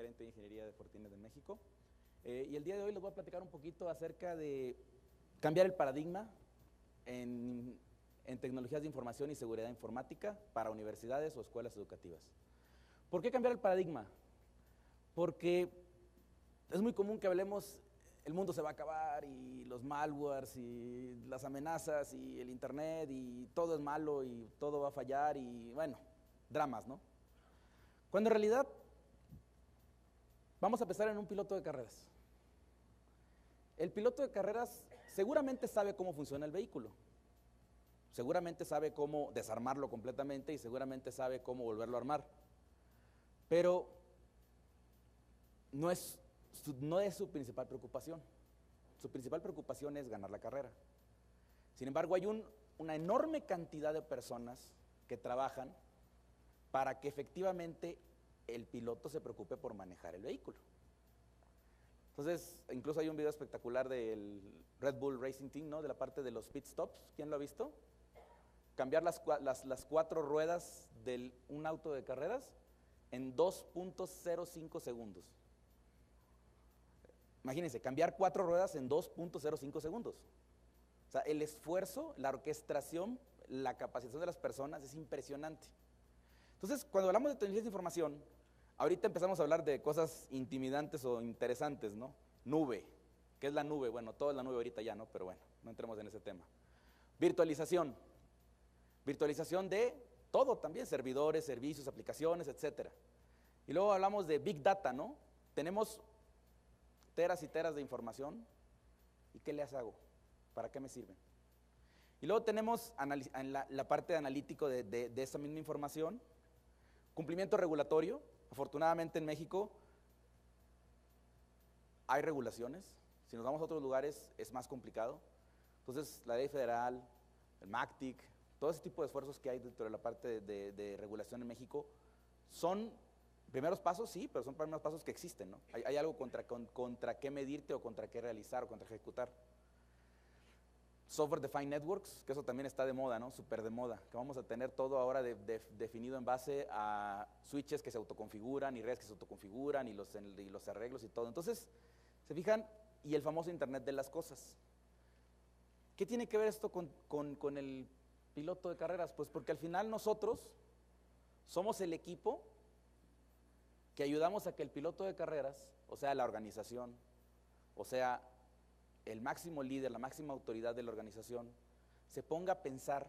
gerente de ingeniería de Fortinet de México. Y el día de hoy les voy a platicar un poquito acerca de cambiar el paradigma en tecnologías de información y seguridad informática para universidades o escuelas educativas. ¿Por qué cambiar el paradigma? Porque es muy común que hablemos, el mundo se va a acabar y los malwares y las amenazas y el internet y todo es malo y todo va a fallar y bueno, dramas, ¿no? Cuando en realidad vamos a pensar en un piloto de carreras. El piloto de carreras seguramente sabe cómo funciona el vehículo, seguramente sabe cómo desarmarlo completamente y seguramente sabe cómo volverlo a armar, pero no es su principal preocupación. Su principal preocupación es ganar la carrera. Sin embargo, hay una enorme cantidad de personas que trabajan para que efectivamente el piloto se preocupe por manejar el vehículo. Entonces, incluso hay un video espectacular del Red Bull Racing Team, ¿no? De la parte de los pit stops. ¿Quién lo ha visto? Cambiar las 4 ruedas de un auto de carreras en 2.05 segundos. Imagínense, cambiar 4 ruedas en 2.05 segundos. O sea, el esfuerzo, la orquestación, la capacitación de las personas es impresionante. Entonces, cuando hablamos de tecnologías de información, ahorita empezamos a hablar de cosas intimidantes o interesantes, ¿no? Nube. ¿Qué es la nube? Bueno, todo es la nube ahorita ya, ¿no? Pero bueno, no entremos en ese tema. Virtualización. Virtualización de todo también, servidores, servicios, aplicaciones, etcétera. Y luego hablamos de Big Data, ¿no? Tenemos teras y teras de información. ¿Y qué les hago? ¿Para qué me sirven? Y luego tenemos la parte de analítico de esa misma información. Cumplimiento regulatorio. Afortunadamente en México hay regulaciones. Si nos vamos a otros lugares es más complicado. Entonces la ley federal, el MACTIC, todo ese tipo de esfuerzos que hay dentro de la parte de regulación en México son primeros pasos, sí, pero son primeros pasos que existen, ¿no? Hay algo contra qué medirte o contra qué realizar o contra ejecutar. Software Defined Networks, que eso también está de moda, ¿no? Súper de moda, que vamos a tener todo ahora definido en base a switches que se autoconfiguran y redes que se autoconfiguran y los arreglos y todo. Entonces, se fijan, y el famoso Internet de las cosas. ¿Qué tiene que ver esto con el piloto de carreras? Pues porque al final nosotros somos el equipo que ayudamos a que el piloto de carreras, o sea, la organización, o sea, el máximo líder, la máxima autoridad de la organización, se ponga a pensar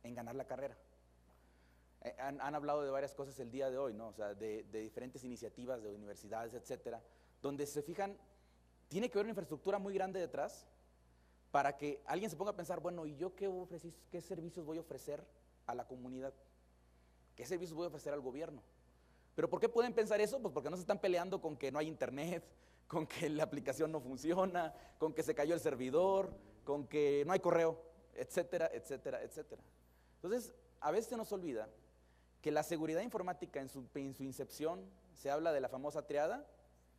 en ganar la carrera. Han hablado de varias cosas el día de hoy, ¿no? O sea, de diferentes iniciativas de universidades, etcétera, donde se fijan, tiene que haber una infraestructura muy grande detrás para que alguien se ponga a pensar, bueno, ¿y yo qué servicios voy a ofrecer a la comunidad? ¿Qué servicios voy a ofrecer al gobierno? ¿Pero por qué pueden pensar eso? Pues porque no se están peleando con que no hay internet, con que la aplicación no funciona, con que se cayó el servidor, con que no hay correo, etcétera, etcétera, etcétera. Entonces, a veces se nos olvida que la seguridad informática en su incepción se habla de la famosa triada: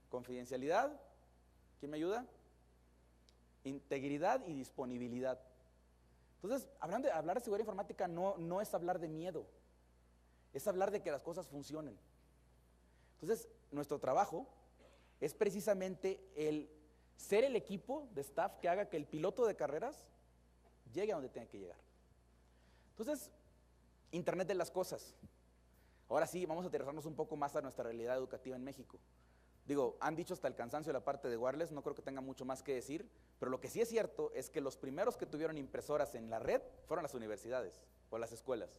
confidencialidad, ¿quién me ayuda? Integridad y disponibilidad. Entonces, hablar de seguridad informática no es hablar de miedo, es hablar de que las cosas funcionen. Entonces, nuestro trabajo es precisamente el ser el equipo de staff que haga que el piloto de carreras llegue a donde tenga que llegar. Entonces, Internet de las cosas. Ahora sí, vamos a aterrizarnos un poco más a nuestra realidad educativa en México. Digo, han dicho hasta el cansancio la parte de wireless, no creo que tenga mucho más que decir, pero lo que sí es cierto es que los primeros que tuvieron impresoras en la red fueron las universidades o las escuelas.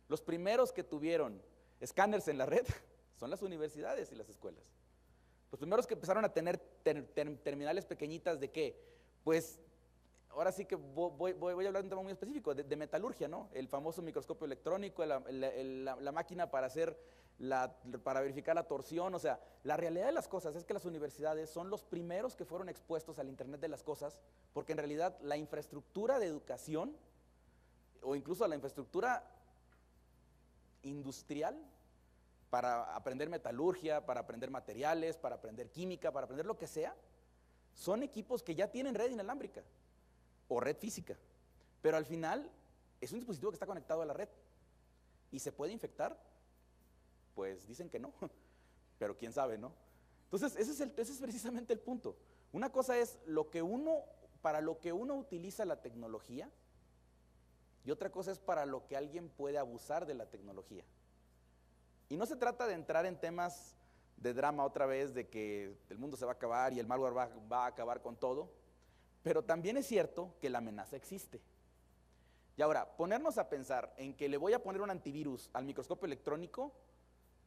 Los primeros que tuvieron escáneres en la red son las universidades y las escuelas. Los primeros que empezaron a tener terminales pequeñitas ¿de qué? Pues ahora sí que voy a hablar de un tema muy específico, de metalurgia, ¿no? El famoso microscopio electrónico, la máquina para verificar la torsión. O sea, la realidad de las cosas es que las universidades son los primeros que fueron expuestos al Internet de las cosas, porque en realidad la infraestructura de educación, o incluso la infraestructura industrial, para aprender metalurgia, para aprender materiales, para aprender química, para aprender lo que sea, son equipos que ya tienen red inalámbrica o red física, pero al final es un dispositivo que está conectado a la red y se puede infectar. Pues dicen que no, pero pero quién sabe, ¿no? Entonces, ese es precisamente el punto. Una cosa es para lo que uno utiliza la tecnología, y otra cosa es para lo que alguien puede abusar de la tecnología. Y no se trata de entrar en temas de drama otra vez, de que el mundo se va a acabar y el malware va a acabar con todo, pero también es cierto que la amenaza existe. Y ahora, ponernos a pensar en que le voy a poner un antivirus al microscopio electrónico,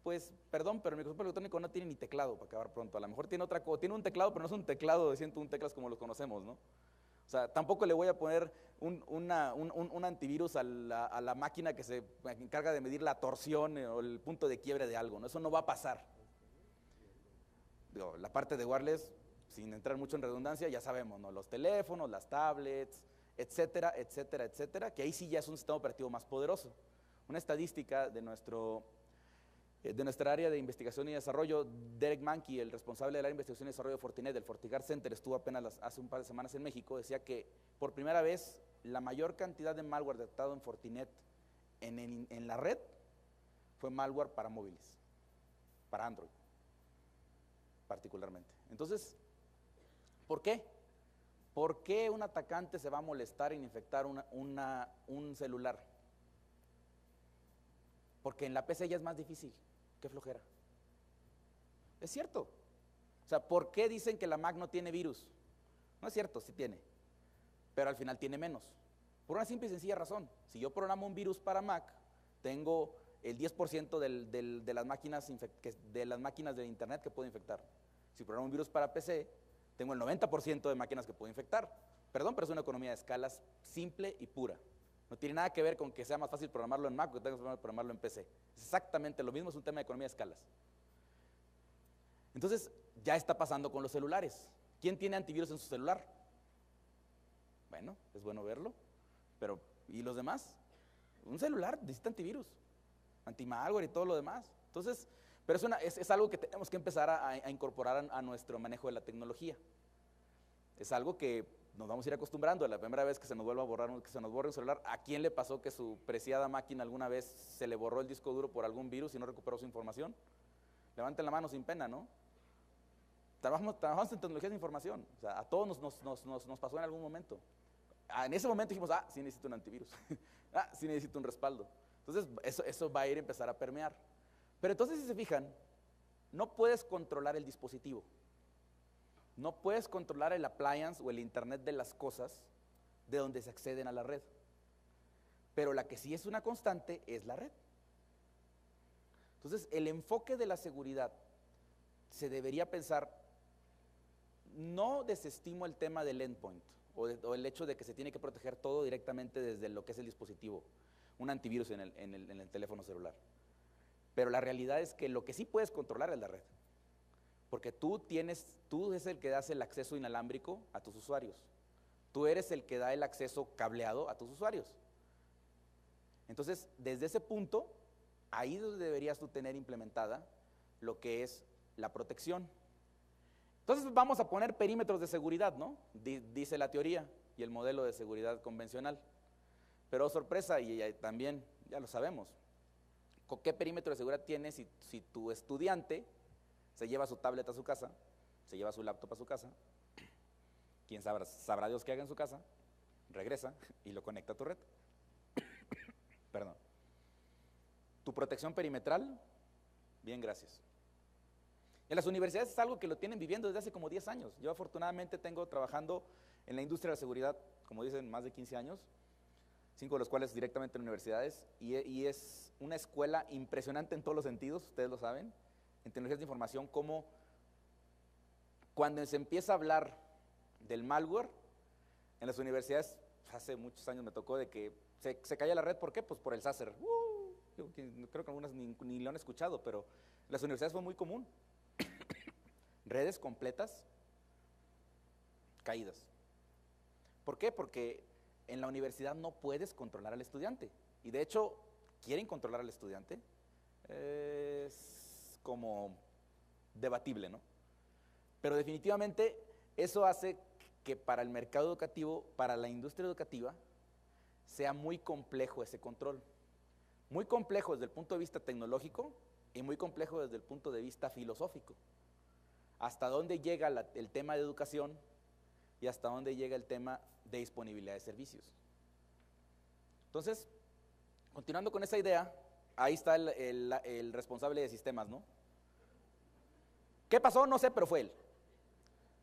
pues, perdón, pero el microscopio electrónico no tiene ni teclado para acabar pronto. A lo mejor tiene tiene un teclado, pero no es un teclado de 101 teclas como los conocemos, ¿no? O sea, tampoco le voy a poner un antivirus a la máquina que se encarga de medir la torsión o el punto de quiebre de algo, ¿no? Eso no va a pasar. Digo, la parte de wireless, sin entrar mucho en redundancia, ya sabemos, ¿no? Los teléfonos, las tablets, etcétera, etcétera, etcétera, que ahí sí ya es un sistema operativo más poderoso. Una estadística de nuestra área de investigación y desarrollo, Derek Mankey, el responsable del área de investigación y desarrollo de Fortinet, del FortiGuard Center, estuvo apenas hace un par de semanas en México, decía que por primera vez la mayor cantidad de malware detectado en Fortinet en la red fue malware para móviles, para Android particularmente. Entonces, ¿por qué? ¿Por qué un atacante se va a molestar en infectar un celular? Porque en la PC ya es más difícil. Qué flojera. Es cierto. O sea, ¿por qué dicen que la Mac no tiene virus? No es cierto, sí tiene, pero al final tiene menos. Por una simple y sencilla razón. Si yo programo un virus para Mac, tengo el 10% de las máquinas de internet que puedo infectar. Si programo un virus para PC, tengo el 90% de máquinas que puedo infectar. Perdón, pero es una economía de escalas simple y pura. No tiene nada que ver con que sea más fácil programarlo en Mac o que tenga que programarlo en PC. Es exactamente lo mismo, es un tema de economía de escalas. Entonces, ya está pasando con los celulares. ¿Quién tiene antivirus en su celular? Bueno, es bueno verlo, pero ¿y los demás? Un celular necesita antivirus, anti-malware y todo lo demás. Entonces, pero es algo que tenemos que empezar a incorporar a nuestro manejo de la tecnología. Es algo que nos vamos a ir acostumbrando. La primera vez que se nos vuelva a borrar, que se nos borre un celular, ¿a quién le pasó que su preciada máquina alguna vez se le borró el disco duro por algún virus y no recuperó su información? Levanten la mano sin pena, ¿no? Trabajamos en tecnologías de información. O sea, a todos nos pasó en algún momento. En ese momento dijimos, sí necesito un antivirus. Sí necesito un respaldo. Entonces, eso va a ir a empezar a permear. Pero entonces, si se fijan, no puedes controlar el dispositivo. No puedes controlar el appliance o el internet de las cosas de donde se acceden a la red. Pero la que sí es una constante es la red. Entonces, el enfoque de la seguridad se debería pensar, no desestimo el tema del endpoint o el hecho de que se tiene que proteger todo directamente desde lo que es el dispositivo, un antivirus en el teléfono celular. Pero la realidad es que lo que sí puedes controlar es la red. Porque tú es el que das el acceso inalámbrico a tus usuarios. Tú eres el que da el acceso cableado a tus usuarios. Entonces, desde ese punto, ahí es donde deberías tú tener implementada lo que es la protección. Entonces vamos a poner perímetros de seguridad, ¿no? Dice la teoría y el modelo de seguridad convencional. Pero sorpresa, y también ya lo sabemos, ¿con qué perímetro de seguridad tienes si tu estudiante se lleva su tablet a su casa, se lleva su laptop a su casa, quién sabrá Dios qué haga en su casa, regresa y lo conecta a tu red? Perdón. Tu protección perimetral, bien, gracias. En las universidades es algo que lo tienen viviendo desde hace como 10 años. Yo afortunadamente tengo trabajando en la industria de la seguridad, como dicen, más de 15 años, 5 de los cuales directamente en universidades, y es una escuela impresionante en todos los sentidos, ustedes lo saben, en tecnologías de información, como cuando se empieza a hablar del malware, en las universidades, hace muchos años me tocó de que se caía la red. ¿Por qué? Pues por el SASR. Creo que algunas ni lo han escuchado, pero en las universidades fue muy común. Redes completas caídas. ¿Por qué? Porque en la universidad no puedes controlar al estudiante. Y de hecho, quieren controlar al estudiante. Es como debatible, ¿no? Pero definitivamente eso hace que para el mercado educativo, para la industria educativa, sea muy complejo ese control. Muy complejo desde el punto de vista tecnológico y muy complejo desde el punto de vista filosófico. ¿Hasta dónde llega el tema de educación y hasta dónde llega el tema de disponibilidad de servicios? Entonces, continuando con esa idea, ahí está el responsable de sistemas, ¿no? ¿Qué pasó? No sé, pero fue él.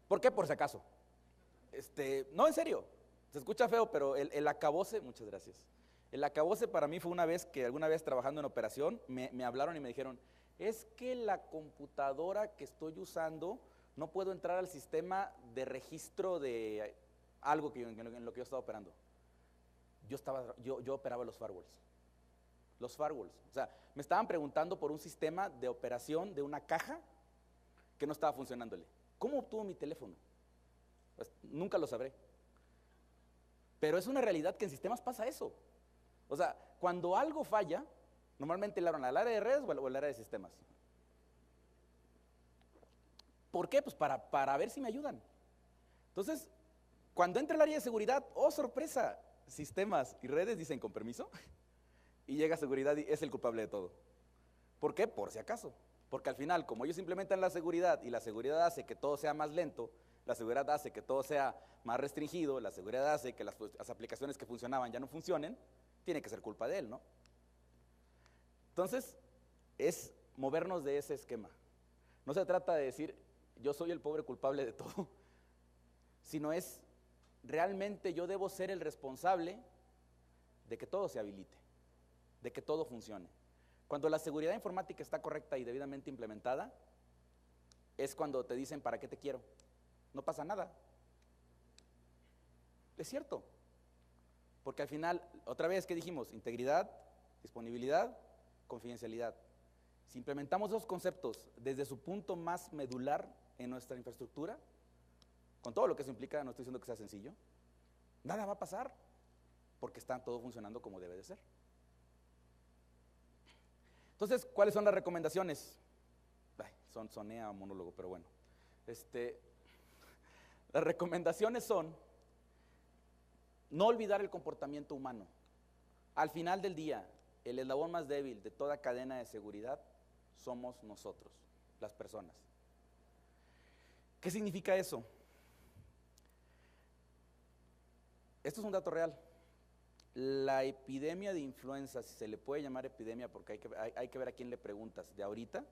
¿Por qué? Por si acaso. No, en serio, se escucha feo, pero el acabose, muchas gracias. El acabose para mí fue una vez que alguna vez trabajando en operación, me hablaron y me dijeron, es que la computadora que estoy usando, no puedo entrar al sistema de registro de algo en lo que yo estaba operando. Yo operaba los firewalls. Los firewalls. O sea, me estaban preguntando por un sistema de operación de una caja que no estaba funcionándole. ¿Cómo obtuvo mi teléfono? Pues, nunca lo sabré. Pero es una realidad que en sistemas pasa eso. O sea, cuando algo falla, normalmente le hablan al área de redes o al área de sistemas. ¿Por qué? Pues para ver si me ayudan. Entonces, cuando entra el área de seguridad, ¡oh, sorpresa! Sistemas y redes dicen con permiso, y llega seguridad y es el culpable de todo. ¿Por qué? Por si acaso. Porque al final, como ellos implementan la seguridad y la seguridad hace que todo sea más lento, la seguridad hace que todo sea más restringido, la seguridad hace que las aplicaciones que funcionaban ya no funcionen, tiene que ser culpa de él, ¿no? Entonces, es movernos de ese esquema. No se trata de decir, yo soy el pobre culpable de todo, sino es, realmente yo debo ser el responsable de que todo se habilite, de que todo funcione. Cuando la seguridad informática está correcta y debidamente implementada, es cuando te dicen, ¿para qué te quiero? No pasa nada. Es cierto. Porque al final, otra vez, ¿qué dijimos? Integridad, disponibilidad, confidencialidad. Si implementamos esos conceptos desde su punto más medular en nuestra infraestructura, con todo lo que eso implica, no estoy diciendo que sea sencillo, nada va a pasar, porque está todo funcionando como debe de ser. Entonces, ¿cuáles son las recomendaciones? Sonea monólogo, pero bueno. Las recomendaciones son no olvidar el comportamiento humano. Al final del día, el eslabón más débil de toda cadena de seguridad somos nosotros, las personas. ¿Qué significa eso? Esto es un dato real. La epidemia de influenza, si se le puede llamar epidemia, porque hay que ver a quién le preguntas, de ahorita,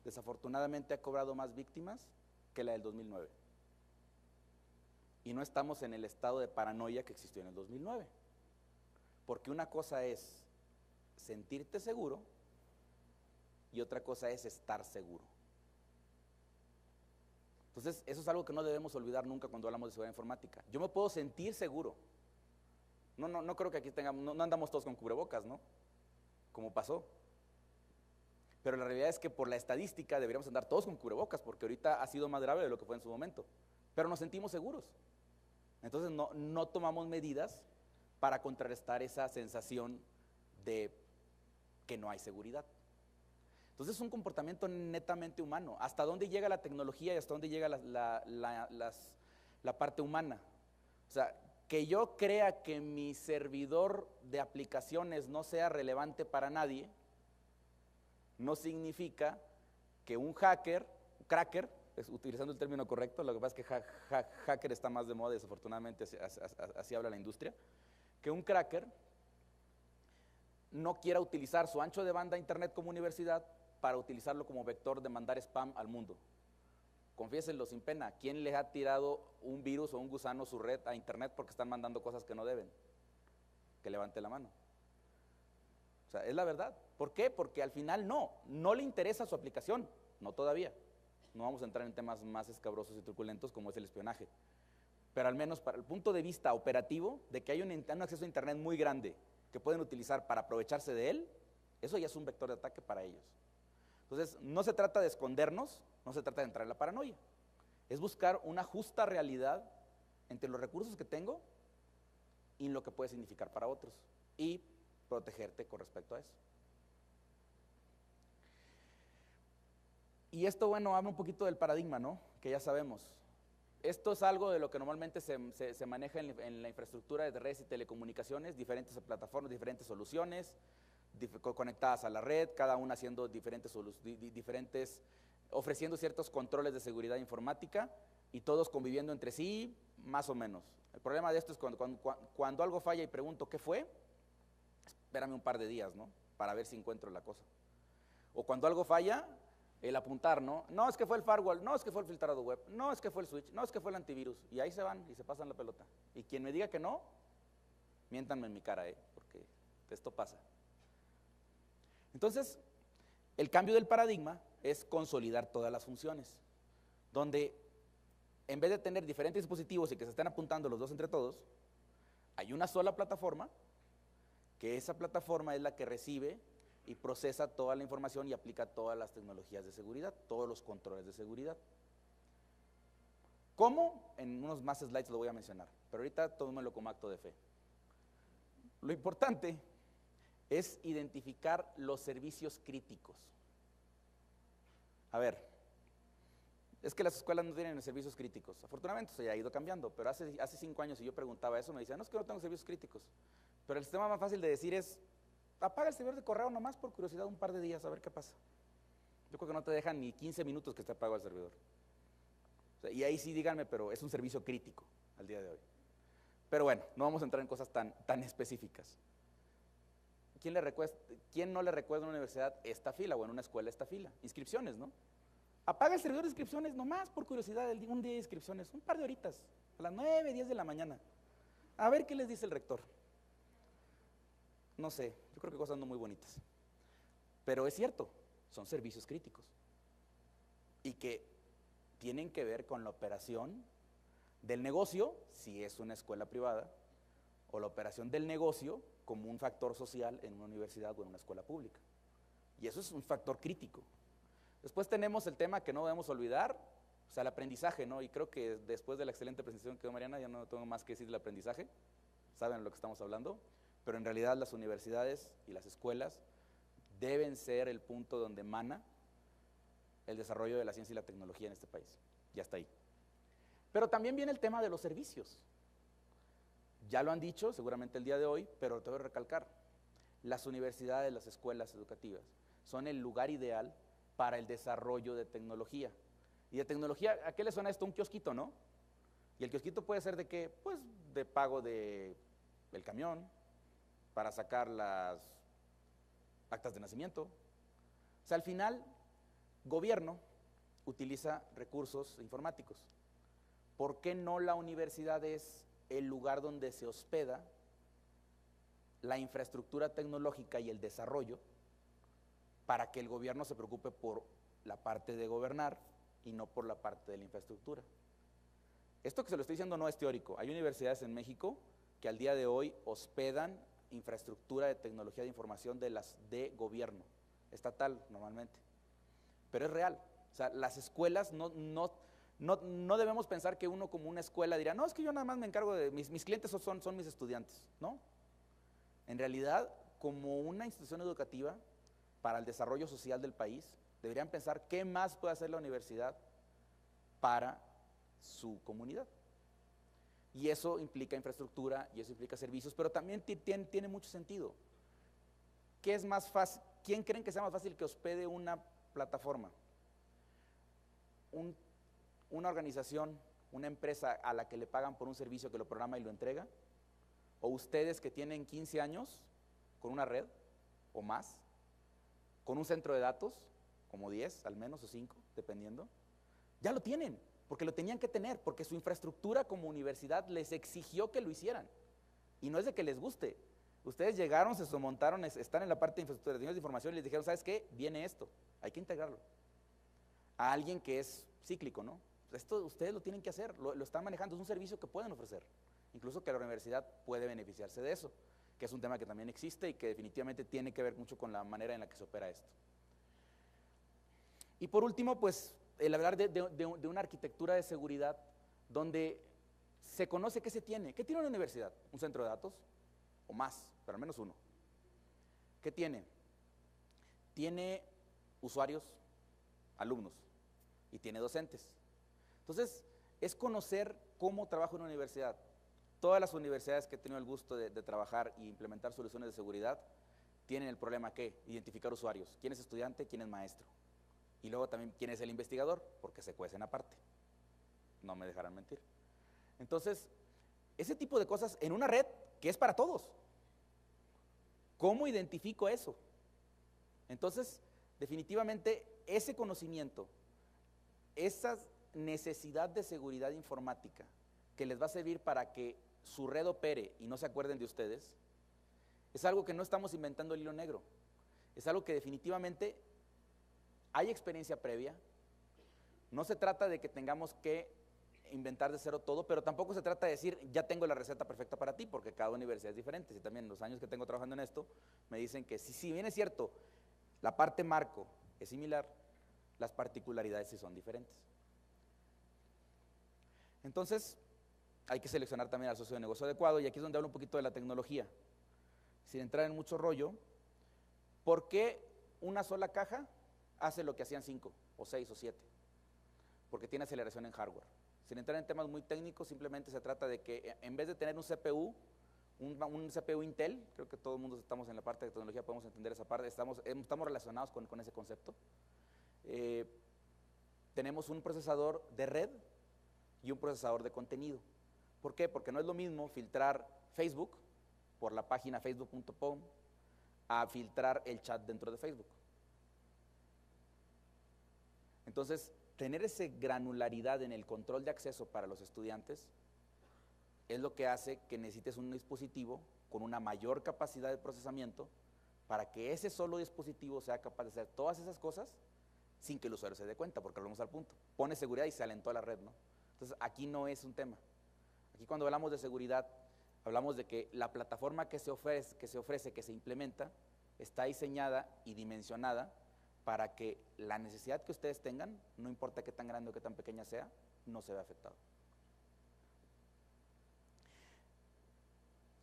desafortunadamente ha cobrado más víctimas que la del 2009. Y no estamos en el estado de paranoia que existió en el 2009. Porque una cosa es sentirte seguro y otra cosa es estar seguro. Entonces, eso es algo que no debemos olvidar nunca cuando hablamos de seguridad informática. Yo me puedo sentir seguro. No creo que aquí no andamos todos con cubrebocas, ¿no? Como pasó. Pero la realidad es que por la estadística deberíamos andar todos con cubrebocas, porque ahorita ha sido más grave de lo que fue en su momento. Pero nos sentimos seguros. Entonces no tomamos medidas para contrarrestar esa sensación de que no hay seguridad. Entonces es un comportamiento netamente humano. ¿Hasta dónde llega la tecnología y hasta dónde llega la parte humana? O sea, que yo crea que mi servidor de aplicaciones no sea relevante para nadie, no significa que un hacker, cracker, utilizando el término correcto, lo que pasa es que hacker está más de moda, desafortunadamente así habla la industria, que un cracker no quiera utilizar su ancho de banda internet como universidad para utilizarlo como vector de mandar spam al mundo. Confiésenlo sin pena, ¿quién les ha tirado un virus o un gusano su red a internet porque están mandando cosas que no deben? Que levante la mano. O sea, es la verdad. ¿Por qué? Porque al final no le interesa su aplicación, no todavía. No vamos a entrar en temas más escabrosos y truculentos como es el espionaje. Pero al menos para el punto de vista operativo, de que hay un acceso a internet muy grande que pueden utilizar para aprovecharse de él, eso ya es un vector de ataque para ellos. Entonces, no se trata de escondernos, no se trata de entrar en la paranoia. Es buscar una justa realidad entre los recursos que tengo y lo que puede significar para otros. Y protegerte con respecto a eso. Y esto, bueno, habla un poquito del paradigma, ¿no? Que ya sabemos. Esto es algo de lo que normalmente se maneja en la infraestructura de redes y telecomunicaciones, diferentes plataformas, diferentes soluciones. conectadas a la red, cada una haciendo ofreciendo ciertos controles de seguridad informática y todos conviviendo entre sí, más o menos. El problema de esto es cuando algo falla y pregunto ¿qué fue? Espérame un par de días, ¿no? Para ver si encuentro la cosa. O cuando algo falla, el apuntar, ¿no? No, es que fue el firewall, no, es que fue el filtrado web, no, es que fue el switch, no, es que fue el antivirus. Y ahí se van y se pasan la pelota. Y quien me diga que no, miéntanme en mi cara, porque esto pasa. Entonces, el cambio del paradigma es consolidar todas las funciones, donde en vez de tener diferentes dispositivos y que se estén apuntando los dos entre todos, hay una sola plataforma, que esa plataforma es la que recibe y procesa toda la información y aplica todas las tecnologías de seguridad, todos los controles de seguridad. ¿Cómo? En unos más slides lo voy a mencionar, pero ahorita tómenlo como acto de fe. Lo importante es identificar los servicios críticos. A ver, es que las escuelas no tienen servicios críticos. Afortunadamente se ha ido cambiando, pero hace 5 años si yo preguntaba eso, me decían, no, es que no tengo servicios críticos. Pero el sistema más fácil de decir es, apaga el servidor de correo nomás por curiosidad un par de días, a ver qué pasa. Yo creo que no te dejan ni 15 minutos que esté apagado el servidor. O sea, y ahí sí díganme, pero es un servicio crítico al día de hoy. Pero bueno, no vamos a entrar en cosas tan específicas. ¿Quién no le recuerda en una universidad esta fila o en una escuela esta fila? Inscripciones, ¿no? Apaga el servidor de inscripciones nomás por curiosidad, un día de inscripciones, un par de horitas, a las 9, 10 de la mañana. A ver qué les dice el rector. No sé, yo creo que cosas no muy bonitas. Pero es cierto, son servicios críticos. Y que tienen que ver con la operación del negocio, si es una escuela privada, o la operación del negocio como un factor social en una universidad o en una escuela pública. Y eso es un factor crítico. Después tenemos el tema que no debemos olvidar, o sea, el aprendizaje, ¿no? Y creo que después de la excelente presentación que dio Mariana, ya no tengo más que decir del aprendizaje, saben de lo que estamos hablando, pero en realidad las universidades y las escuelas deben ser el punto donde emana el desarrollo de la ciencia y la tecnología en este país. Ya está ahí. Pero también viene el tema de los servicios. Ya lo han dicho seguramente el día de hoy, pero te voy a recalcar, las universidades, las escuelas educativas son el lugar ideal para el desarrollo de tecnología. Y de tecnología, ¿a qué le suena esto? Un kiosquito, ¿no? Y el kiosquito puede ser de qué, pues de pago del camión, para sacar las actas de nacimiento. O sea, al final, gobierno utiliza recursos informáticos. ¿Por qué no la universidad es el lugar donde se hospeda la infraestructura tecnológica y el desarrollo para que el gobierno se preocupe por la parte de gobernar y no por la parte de la infraestructura? Esto que se lo estoy diciendo no es teórico. Hay universidades en México que al día de hoy hospedan infraestructura de tecnología de información de gobierno, estatal normalmente, pero es real. O sea, las escuelas no debemos pensar que uno como una escuela dirá, no, es que yo nada más me encargo de, mis clientes son mis estudiantes, ¿no? En realidad, como una institución educativa para el desarrollo social del país, deberían pensar qué más puede hacer la universidad para su comunidad. Y eso implica infraestructura, y eso implica servicios, pero también tiene mucho sentido. ¿Qué es más fácil? ¿Quién creen que sea más fácil que hospede una plataforma? Una organización, una empresa a la que le pagan por un servicio que lo programa y lo entrega, o ustedes que tienen 15 años con una red o más, con un centro de datos, como 10 al menos o 5, dependiendo, ya lo tienen, porque lo tenían que tener, porque su infraestructura como universidad les exigió que lo hicieran, y no es de que les guste. Ustedes llegaron, se montaron, están en la parte de infraestructura de información y les dijeron, ¿sabes qué? Viene esto, hay que integrarlo a alguien que es cíclico, ¿no? Esto ustedes lo tienen que hacer, lo están manejando, es un servicio que pueden ofrecer, incluso que la universidad puede beneficiarse de eso, que es un tema que también existe y que definitivamente tiene que ver mucho con la manera en la que se opera esto. Y por último, pues, el hablar de una arquitectura de seguridad donde se conoce qué se tiene. ¿Qué tiene una universidad? Un centro de datos, o más, pero al menos uno. ¿Qué tiene? Tiene usuarios, alumnos, y tiene docentes. Entonces, es conocer cómo trabaja una universidad. Todas las universidades que he tenido el gusto de trabajar e implementar soluciones de seguridad tienen el problema que identificar usuarios, quién es estudiante, quién es maestro. Y luego también quién es el investigador, porque se cuecen aparte. No me dejarán mentir. Entonces, ese tipo de cosas en una red que es para todos. ¿Cómo identifico eso? Entonces, definitivamente, ese conocimiento, esa necesidad de seguridad informática que les va a servir para que su red opere y no se acuerden de ustedes, es algo que no estamos inventando el hilo negro. Es algo que definitivamente hay experiencia previa. No se trata de que tengamos que inventar de cero todo, pero tampoco se trata de decir, ya tengo la receta perfecta para ti, porque cada universidad es diferente. Y también los años que tengo trabajando en esto, me dicen que si bien es cierto, la parte marco es similar, las particularidades sí son diferentes. Entonces, hay que seleccionar también al socio de negocio adecuado, y aquí es donde hablo un poquito de la tecnología. Sin entrar en mucho rollo, ¿por qué una sola caja hace lo que hacían 5, o 6, o 7? Porque tiene aceleración en hardware. Sin entrar en temas muy técnicos, simplemente se trata de que en vez de tener un CPU, un CPU Intel, creo que todo el mundo estamos en la parte de tecnología, podemos entender esa parte, estamos relacionados con ese concepto. Tenemos un procesador de red y un procesador de contenido. ¿Por qué? Porque no es lo mismo filtrar Facebook por la página facebook.com a filtrar el chat dentro de Facebook. Entonces, tener esa granularidad en el control de acceso para los estudiantes es lo que hace que necesites un dispositivo con una mayor capacidad de procesamiento para que ese solo dispositivo sea capaz de hacer todas esas cosas sin que el usuario se dé cuenta, porque volvemos al punto. Pone seguridad y se alentó a la red, ¿no? Entonces, aquí no es un tema. Aquí cuando hablamos de seguridad, hablamos de que la plataforma que se ofrece, que se implementa, está diseñada y dimensionada para que la necesidad que ustedes tengan, no importa qué tan grande o qué tan pequeña sea, no se vea afectado.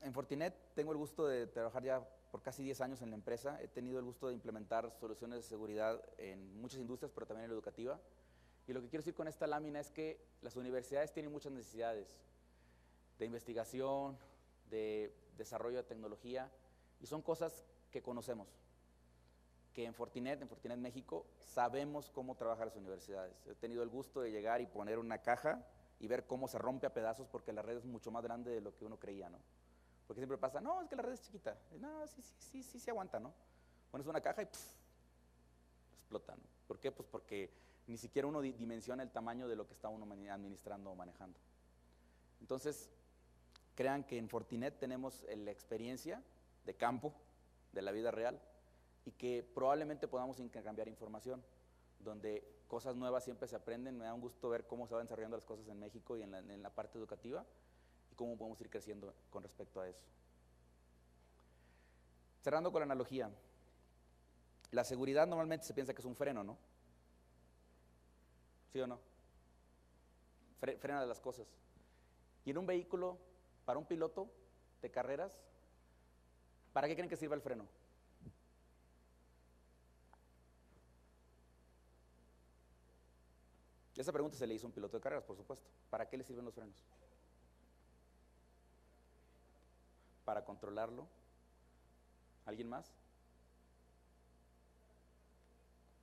En Fortinet tengo el gusto de trabajar ya por casi 10 años en la empresa. He tenido el gusto de implementar soluciones de seguridad en muchas industrias, pero también en la educativa. Y lo que quiero decir con esta lámina es que las universidades tienen muchas necesidades de investigación, de desarrollo de tecnología, y son cosas que conocemos, que en Fortinet México, sabemos cómo trabajan las universidades. He tenido el gusto de llegar y poner una caja y ver cómo se rompe a pedazos porque la red es mucho más grande de lo que uno creía, ¿no? Porque siempre pasa, no, es que la red es chiquita. No, sí aguanta, ¿no? Pones una caja y explota, ¿no? ¿Por qué? Pues porque ni siquiera uno dimensiona el tamaño de lo que está uno administrando o manejando. Entonces, crean que en Fortinet tenemos la experiencia de campo, de la vida real, y que probablemente podamos intercambiar información, donde cosas nuevas siempre se aprenden. Me da un gusto ver cómo se van desarrollando las cosas en México y en la parte educativa, y cómo podemos ir creciendo con respecto a eso. Cerrando con la analogía, la seguridad normalmente se piensa que es un freno, ¿no? ¿Sí o no? Frena las cosas. Y en un vehículo, para un piloto de carreras, ¿para qué creen que sirva el freno? Esa pregunta se le hizo a un piloto de carreras, por supuesto. ¿Para qué le sirven los frenos? ¿Para controlarlo? ¿Alguien más?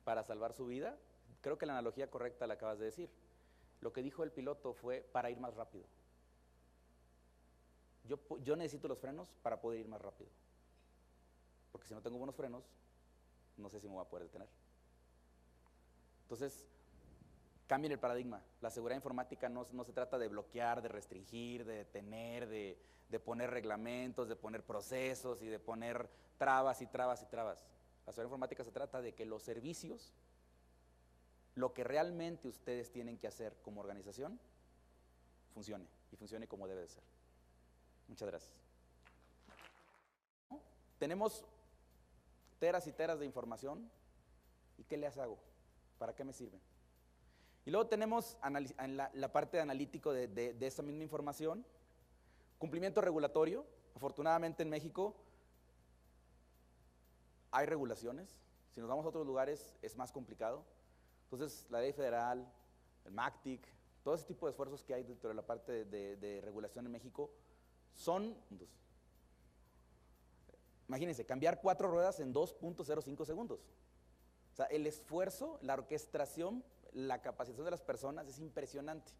¿Para salvar su vida? Creo que la analogía correcta la acabas de decir. Lo que dijo el piloto fue para ir más rápido. Yo necesito los frenos para poder ir más rápido. Porque si no tengo buenos frenos, no sé si me voy a poder detener. Entonces, cambien el paradigma. La seguridad informática no se trata de bloquear, de restringir, de detener, de poner reglamentos, de poner procesos y de poner trabas y trabas y trabas. La seguridad informática se trata de que los servicios, lo que realmente ustedes tienen que hacer como organización, funcione y funcione como debe de ser. Muchas gracias. Tenemos teras y teras de información. ¿Y qué les hago? ¿Para qué me sirven? Y luego tenemos en la parte de analítico de esa misma información, cumplimiento regulatorio. Afortunadamente en México hay regulaciones. Si nos vamos a otros lugares es más complicado. Entonces la ley federal, el MACTIC, todo ese tipo de esfuerzos que hay dentro de la parte de regulación en México son Imagínense, cambiar 4 ruedas en 2.05 segundos. O sea, el esfuerzo, la orquestación, la capacitación de las personas es impresionante.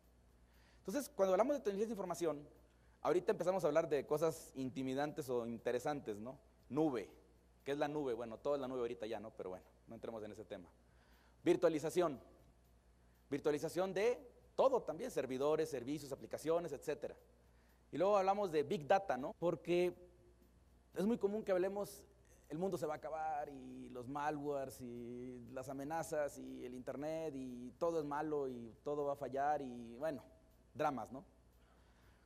Entonces, cuando hablamos de tecnologías de información, ahorita empezamos a hablar de cosas intimidantes o interesantes, ¿no? Nube. ¿Qué es la nube? Bueno, todo es la nube ahorita ya, ¿no? Pero bueno, no entremos en ese tema. Virtualización. Virtualización de todo también, servidores, servicios, aplicaciones, etcétera. Y luego hablamos de Big Data, ¿no? Porque es muy común que hablemos, el mundo se va a acabar y los malwares y las amenazas y el internet y todo es malo y todo va a fallar y bueno, dramas, ¿no?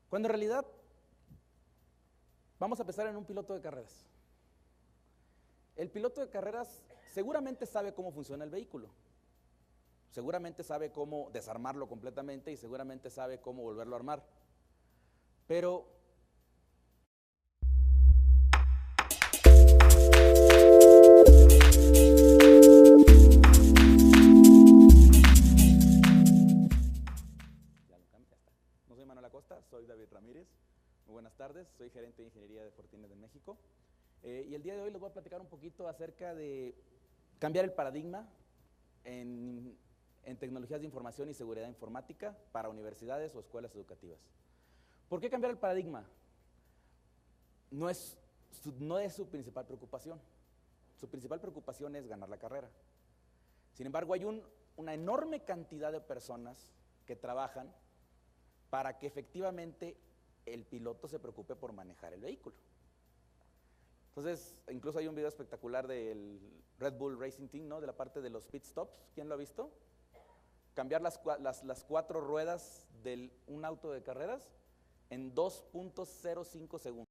Cuando en realidad vamos a pensar en un piloto de carreras. El piloto de carreras seguramente sabe cómo funciona el vehículo, seguramente sabe cómo desarmarlo completamente y seguramente sabe cómo volverlo a armar, pero no soy Manuel Acosta, soy David Ramírez. Muy buenas tardes, soy gerente de ingeniería de Fortinet de México. Y el día de hoy les voy a platicar un poquito acerca de cambiar el paradigma en tecnologías de información y seguridad informática para universidades o escuelas educativas. ¿Por qué cambiar el paradigma? No es su principal preocupación. Su principal preocupación es ganar la carrera. Sin embargo, hay una enorme cantidad de personas que trabajan para que efectivamente el piloto se preocupe por manejar el vehículo. Entonces, incluso hay un video espectacular del Red Bull Racing Team, ¿no? De la parte de los pit stops. ¿Quién lo ha visto? Cambiar las 4 ruedas de un auto de carreras en 2.05 segundos.